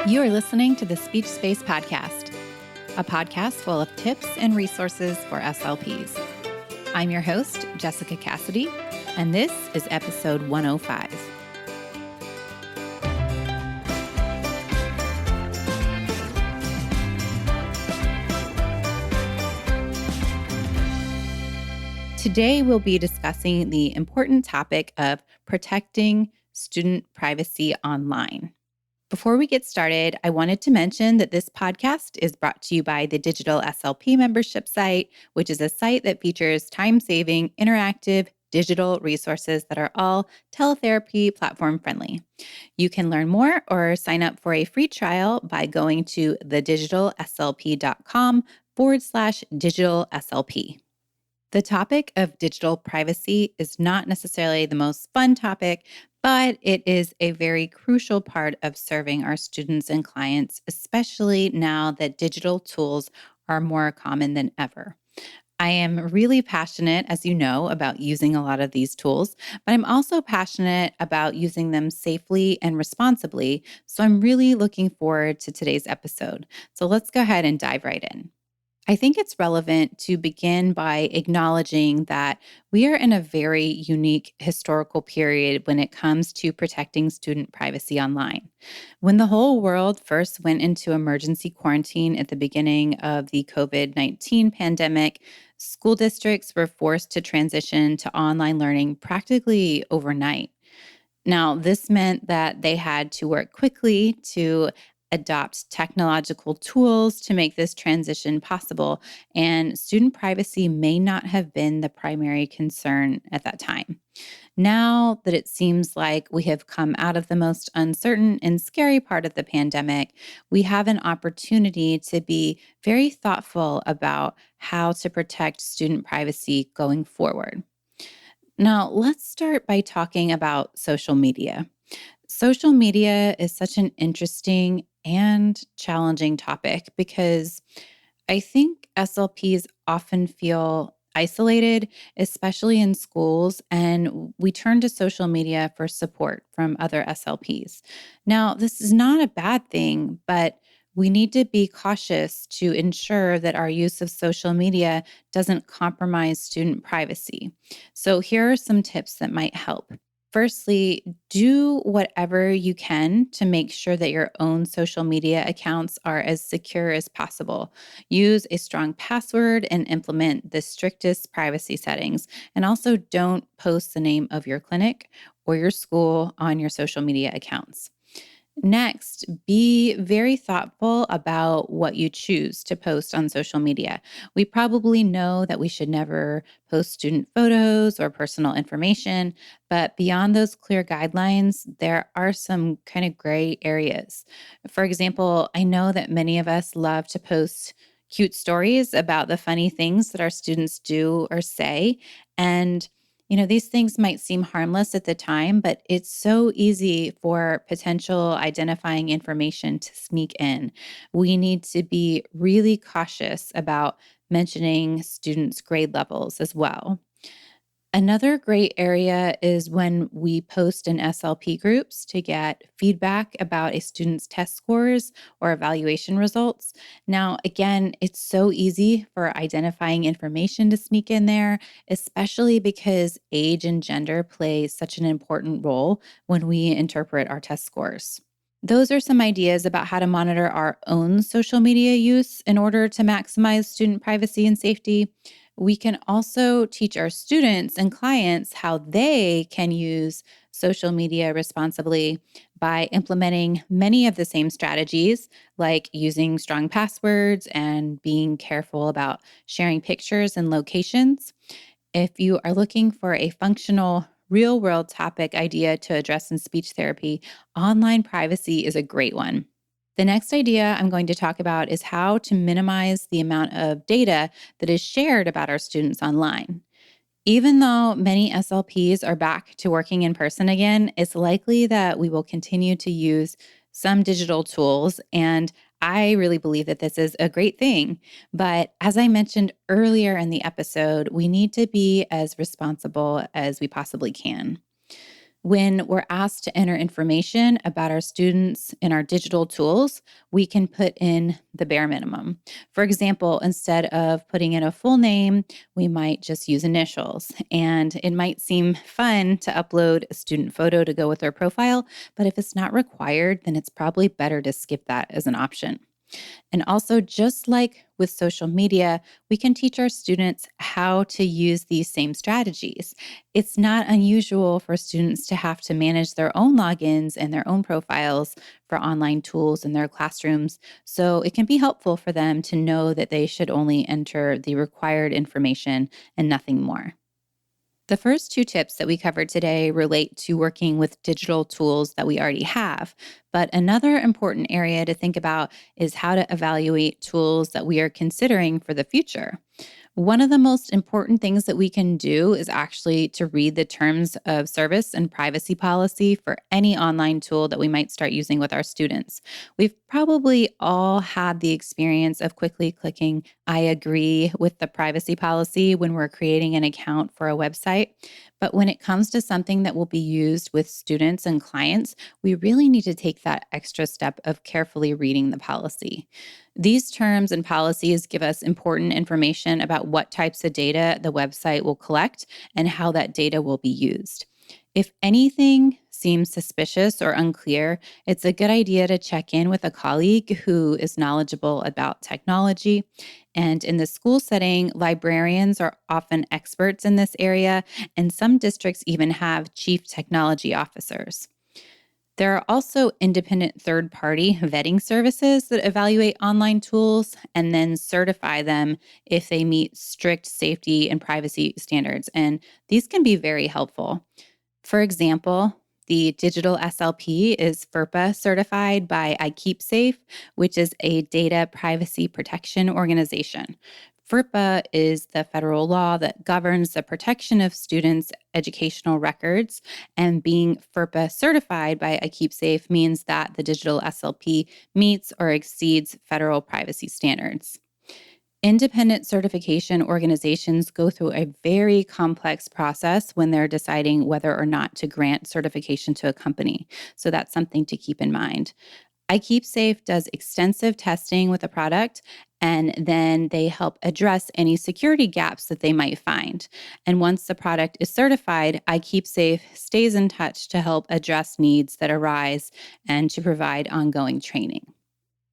You are listening to the Speech Space Podcast, a podcast full of tips and resources for SLPs. I'm your host, Jessica Cassidy, and this is episode 105. Today, we'll be discussing the important topic of protecting student privacy online. Before we get started, I wanted to mention that this podcast is brought to you by the Digital SLP membership site, which is a site that features time-saving, interactive, digital resources that are all teletherapy platform friendly. You can learn more or sign up for a free trial by going to thedigitalslp.com/digital SLP. The topic of digital privacy is not necessarily the most fun topic, but it is a very crucial part of serving our students and clients, especially now that digital tools are more common than ever. I am really passionate, as you know, about using a lot of these tools, but I'm also passionate about using them safely and responsibly. So I'm really looking forward to today's episode. So let's go ahead and dive right in. I think it's relevant to begin by acknowledging that we are in a very unique historical period when it comes to protecting student privacy online. When the whole world first went into emergency quarantine at the beginning of the COVID-19 pandemic, school districts were forced to transition to online learning practically overnight. Now, this meant that they had to work quickly to adopt technological tools to make this transition possible, and student privacy may not have been the primary concern at that time. Now that it seems like we have come out of the most uncertain and scary part of the pandemic, we have an opportunity to be very thoughtful about how to protect student privacy going forward. Now, let's start by talking about social media. Social media is such an interesting and challenging topic because I think SLPs often feel isolated, especially in schools, and we turn to social media for support from other SLPs. Now, this is not a bad thing, but we need to be cautious to ensure that our use of social media doesn't compromise student privacy. So, here are some tips that might help. Firstly, do whatever you can to make sure that your own social media accounts are as secure as possible. Use a strong password and implement the strictest privacy settings. And also, don't post the name of your clinic or your school on your social media accounts. Next, be very thoughtful about what you choose to post on social media. We probably know that we should never post student photos or personal information, but beyond those clear guidelines, there are some kind of gray areas. For example, I know that many of us love to post cute stories about the funny things that our students do or say. And these things might seem harmless at the time, but it's so easy for potential identifying information to sneak in. We need to be really cautious about mentioning students' grade levels as well. Another great area is when we post in SLP groups to get feedback about a student's test scores or evaluation results. Now, again, it's so easy for identifying information to sneak in there, especially because age and gender play such an important role when we interpret our test scores. Those are some ideas about how to monitor our own social media use in order to maximize student privacy and safety. We can also teach our students and clients how they can use social media responsibly by implementing many of the same strategies, like using strong passwords and being careful about sharing pictures and locations. If you are looking for a functional, real world topic idea to address in speech therapy, online privacy is a great one. The next idea I'm going to talk about is how to minimize the amount of data that is shared about our students online. Even though many SLPs are back to working in person again, it's likely that we will continue to use some digital tools, and I really believe that this is a great thing. But as I mentioned earlier in the episode, we need to be as responsible as we possibly can. When we're asked to enter information about our students in our digital tools, we can put in the bare minimum. For example, instead of putting in a full name, we might just use initials. And it might seem fun to upload a student photo to go with our profile, but if it's not required, then it's probably better to skip that as an option. And also, just like with social media, we can teach our students how to use these same strategies. It's not unusual for students to have to manage their own logins and their own profiles for online tools in their classrooms. So it can be helpful for them to know that they should only enter the required information and nothing more. The first two tips that we covered today relate to working with digital tools that we already have. But another important area to think about is how to evaluate tools that we are considering for the future. One of the most important things that we can do is actually to read the terms of service and privacy policy for any online tool that we might start using with our students. We've probably all had the experience of quickly clicking, I agree with the privacy policy when we're creating an account for a website. But when it comes to something that will be used with students and clients, we really need to take that extra step of carefully reading the policy. These terms and policies give us important information about what types of data the website will collect and how that data will be used. If anything seems suspicious or unclear, it's a good idea to check in with a colleague who is knowledgeable about technology. And in the school setting, librarians are often experts in this area, and some districts even have chief technology officers. There are also independent third party vetting services that evaluate online tools and then certify them if they meet strict safety and privacy standards. And these can be very helpful. For example, the digital SLP is FERPA certified by iKeepSafe, which is a data privacy protection organization. FERPA is the federal law that governs the protection of students' educational records, and being FERPA certified by iKeepSafe means that the digital SLP meets or exceeds federal privacy standards. Independent certification organizations go through a very complex process when they're deciding whether or not to grant certification to a company. So that's something to keep in mind. iKeepSafe does extensive testing with a product, and then they help address any security gaps that they might find. And once the product is certified, iKeepSafe stays in touch to help address needs that arise and to provide ongoing training.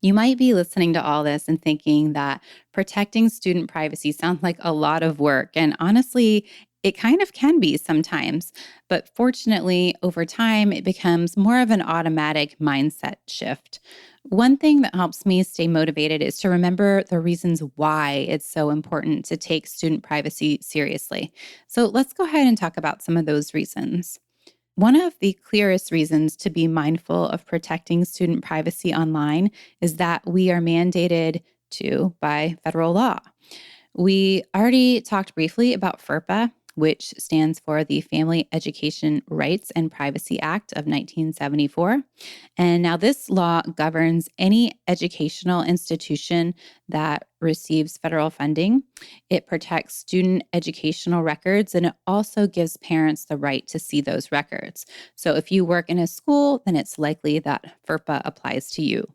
You might be listening to all this and thinking that protecting student privacy sounds like a lot of work. And honestly, it kind of can be sometimes. But fortunately, over time, it becomes more of an automatic mindset shift. One thing that helps me stay motivated is to remember the reasons why it's so important to take student privacy seriously. So let's go ahead and talk about some of those reasons. One of the clearest reasons to be mindful of protecting student privacy online is that we are mandated to by federal law. We already talked briefly about FERPA, which stands for the Family Education Rights and Privacy Act of 1974. And now this law governs any educational institution that receives federal funding. It protects student educational records, and it also gives parents the right to see those records. So if you work in a school, then it's likely that FERPA applies to you.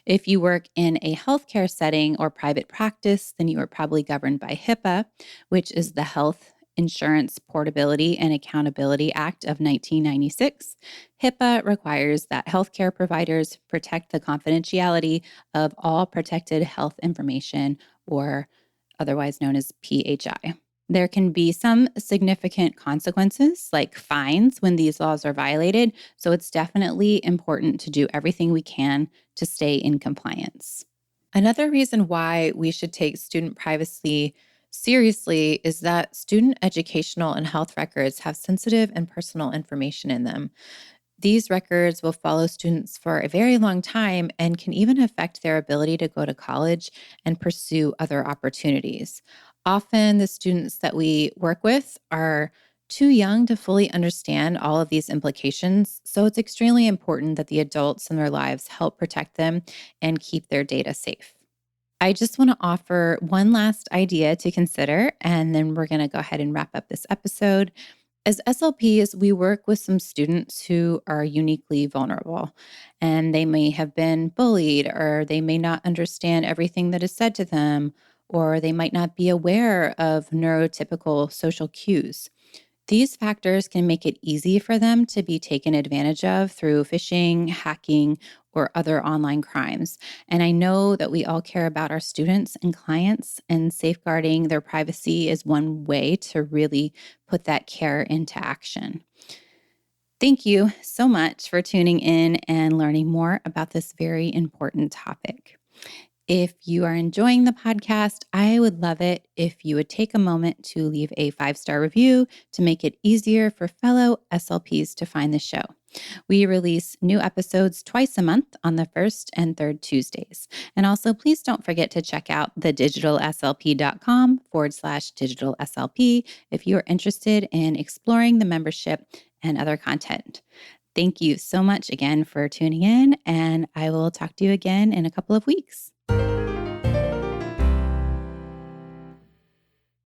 If you work in a healthcare setting or private practice, then you are probably governed by HIPAA, which is the Health Insurance Portability and Accountability Act of 1996. HIPAA requires that healthcare providers protect the confidentiality of all protected health information, or otherwise known as PHI. There can be some significant consequences, like fines, when these laws are violated. So it's definitely important to do everything we can to stay in compliance. Another reason why we should take student privacy seriously is that student educational and health records have sensitive and personal information in them. These records will follow students for a very long time and can even affect their ability to go to college and pursue other opportunities. Often, the students that we work with are too young to fully understand all of these implications, so it's extremely important that the adults in their lives help protect them and keep their data safe. I just want to offer one last idea to consider, and then we're going to go ahead and wrap up this episode. As SLPs, we work with some students who are uniquely vulnerable, and they may have been bullied, or they may not understand everything that is said to them, or they might not be aware of neurotypical social cues. These factors can make it easy for them to be taken advantage of through phishing, hacking, or other online crimes. And I know that we all care about our students and clients, and safeguarding their privacy is one way to really put that care into action. Thank you so much for tuning in and learning more about this very important topic. If you are enjoying the podcast, I would love it if you would take a moment to leave a 5-star review to make it easier for fellow SLPs to find the show. We release new episodes twice a month on the first and third Tuesdays. And also, please don't forget to check out thedigitalslp.com/digital SLP if you are interested in exploring the membership and other content. Thank you so much again for tuning in, and I will talk to you again in a couple of weeks.